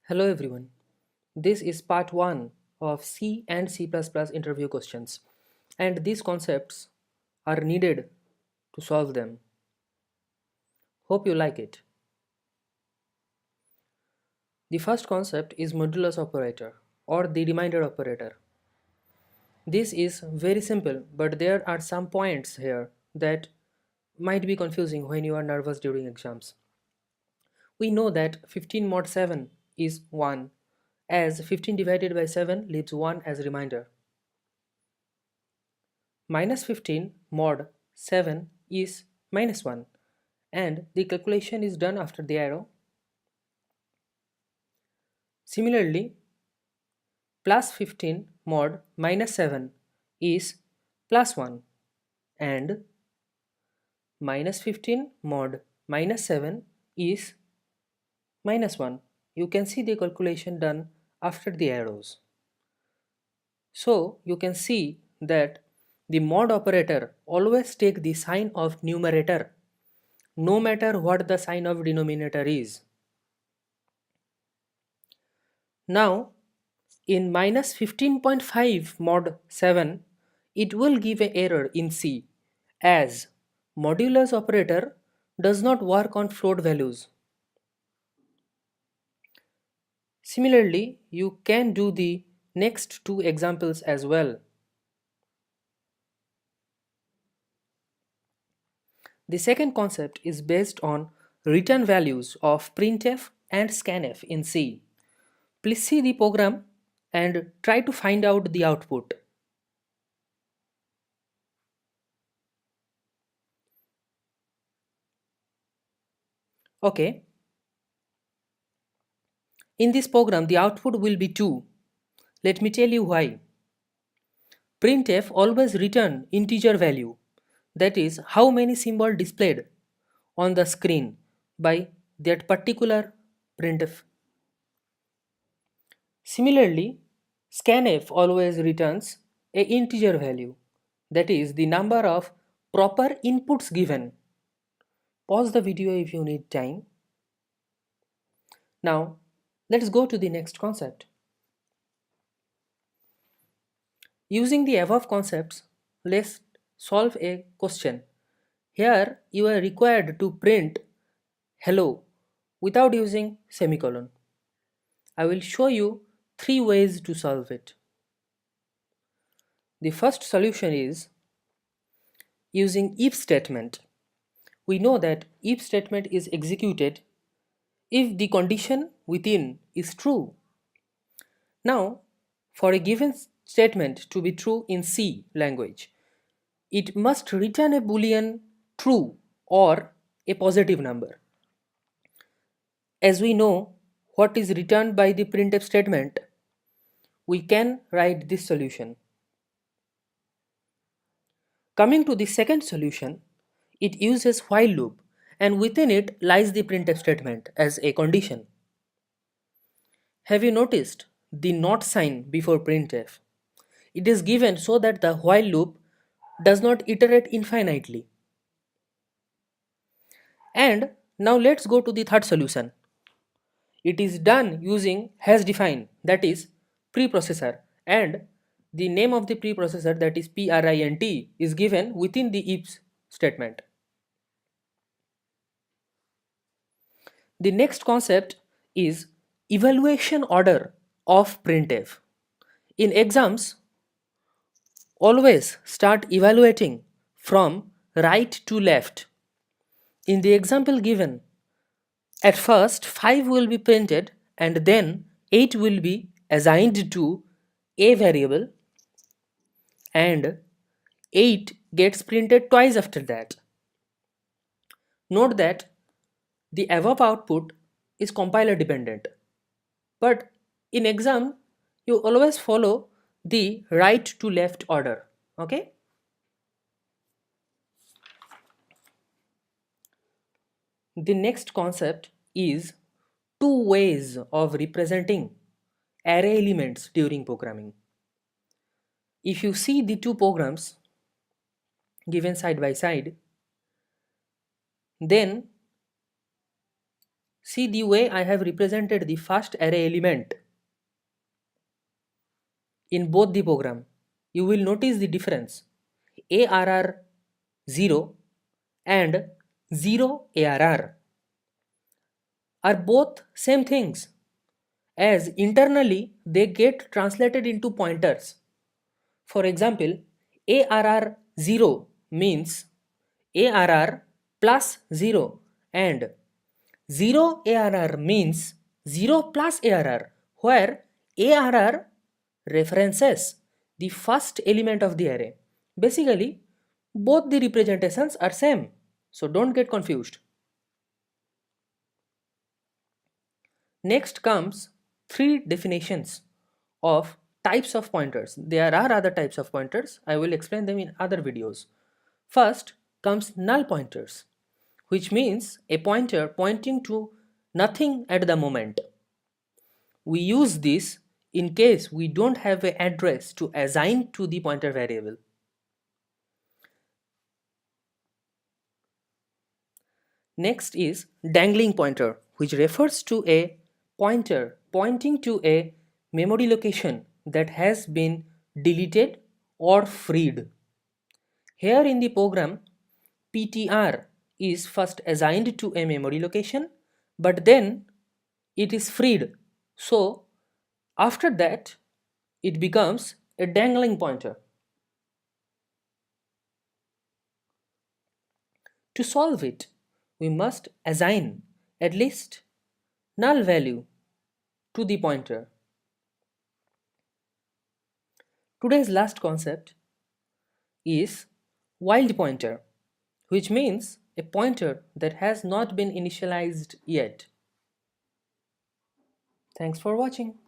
Hello everyone. This is part 1 of C and C++ interview questions, and these concepts are needed to solve them. Hope you like it. The first concept is modulus operator or the remainder operator. This is very simple, but there are some points here that might be confusing when you are nervous during exams. We know that 15 mod 7 is 1, as 15 divided by 7 leaves 1 as remainder. Minus 15 mod 7 is minus 1, and the calculation is done after the arrow. Similarly, plus 15 mod minus 7 is plus 1, and minus 15 mod minus 7 is minus 1. You can see the calculation done after the arrows. So you can see that the mod operator always take the sign of numerator no matter what the sign of denominator is. Now in minus 15.5 mod 7 it will give an error in C as modulus operator does not work on float values. Similarly, you can do the next two examples as well. The second concept is based on return values of printf and scanf in C. Please see the program and try to find out the output. Okay. In this program, the output will be 2. Let me tell you why. Printf always return integer value, that is how many symbol displayed on the screen by that particular printf. Similarly, scanf always returns a integer value, that is the number of proper inputs given. Pause the video if you need time. Now, let's go to the next concept. Using the above concepts, let's solve a question. Here, you are required to print hello without using semicolon. I will show you 3 ways to solve it. The first solution is using if statement. We know that if statement is executed if the condition within is true. Now, for a given statement to be true in C language, it must return a boolean true or a positive number. As we know what is returned by the printf statement, we can write this solution. Coming to the second solution, it uses while loop and within it lies the printf statement as a condition. Have you noticed the not sign before printf? It is given so that the while loop does not iterate infinitely. And now let's go to the third solution. It is done using has define, that is preprocessor, and the name of the preprocessor, that is print, is given within the if statement. The next concept is evaluation order of printf. In exams, always start evaluating from right to left. In the example given, at first 5 will be printed and then 8 will be assigned to a variable and 8 gets printed twice after that. Note that the above output is compiler dependent, but in exam you always follow the right to left order. Okay. The next concept is two ways of representing array elements during programming. If you see the two programs given side by side, then See the way I have represented the first array element in both the program. You will notice the difference. ARR 0 and 0 ARR are both same things, as internally they get translated into pointers. For example, ARR 0 means ARR plus 0 and 0 ARR means 0 plus ARR, where ARR references the first element of the array. Basically, both the representations are same, so don't get confused. Next comes three definitions of types of pointers. There are other types of pointers. I will explain them in other videos. First comes null pointers, which means a pointer pointing to nothing at the moment. We use this in case we don't have an address to assign to the pointer variable. Next is dangling pointer, which refers to a pointer pointing to a memory location that has been deleted or freed. Here in the program, PTR is first assigned to a memory location, but then it is freed. So after that, it becomes a dangling pointer. To solve it, we must assign at least null value to the pointer. Today's last concept is wild pointer, which means a pointer that has not been initialized yet. Thanks for watching.